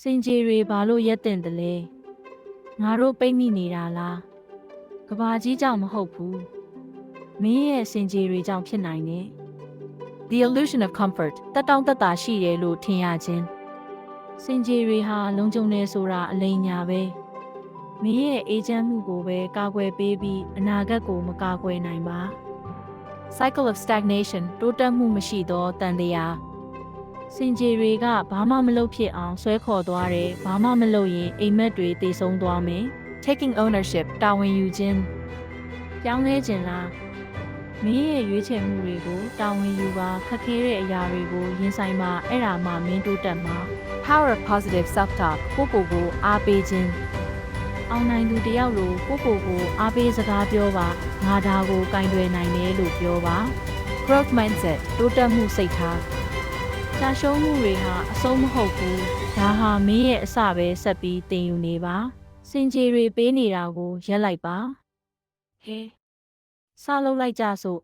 စင်ကြေတွေဘာလို့ရက်တင်တယ်လဲငါတို့ပိတ်မိနေတာလားကဘာကြီးကြောင့်မဟုတ်ဘူးမင်းရဲ့စင်ကြေတွေကြောင့်ဖြစ်နိုင်တယ် The illusion of comfort တက်တောင့်တက်တာရှိတယ်လို့ထင်ရခြင်းစင်ကြေတွေဟာလုံခြုံနေဆိုတာအလိမ်ညာပဲမင်းရဲ့အေဂျင့်မှုကိုပဲကာကွယ်ပေးပြီးအနာဂတ်ကိုမကာကွယ်နိုင်ပါ Cycle of stagnation တိုးတက်မှုမရှိသောတန်တရားစင်ကြေတွေကဘာမှမလုပ်ဖြစ်အောင်ဆွဲခေါ်သွားတယ်ဘာမှမလုပ်ရင်အိမ်မက်တွေတည်ဆုံးသွားမယ် Taking ownership တာဝန်ယူခြင်းပြောင်းလဲခြင်းလားမင်းရဲ့ရွေးချယ်မှုတွေကိုတာဝန်ယူပါခက်ခဲတဲ့အရာတွေကိုရင်ဆိုင်ပါအဲ့ဒါမှမင်းတိုးတက်မှာ Power of positive self-talk ကိုယ့်ကိုယ်ကိုအားပေးခြင်းအောင်နိုင်သူတယောက်လိုကိုယ့်ကိုယ်ကိုအားပေးစကားပြောပါငါဒါကိုကင်တွယ်နိုင်တယ်လို့ပြောပါ Growth mindset တိုးတက်မှုစိတ်ထားကြာရှုံးမှုတွေဟာအဆုံးမဟုတ်ဘူးဒါဟာမင်းရဲ့အစပဲဆက်ပြီးတင်ယူနေပါစင်ကြေတွေပေးနေတာကိုရက်လိုက်ပါဟဲစလုပ်လိုက်ကြစို့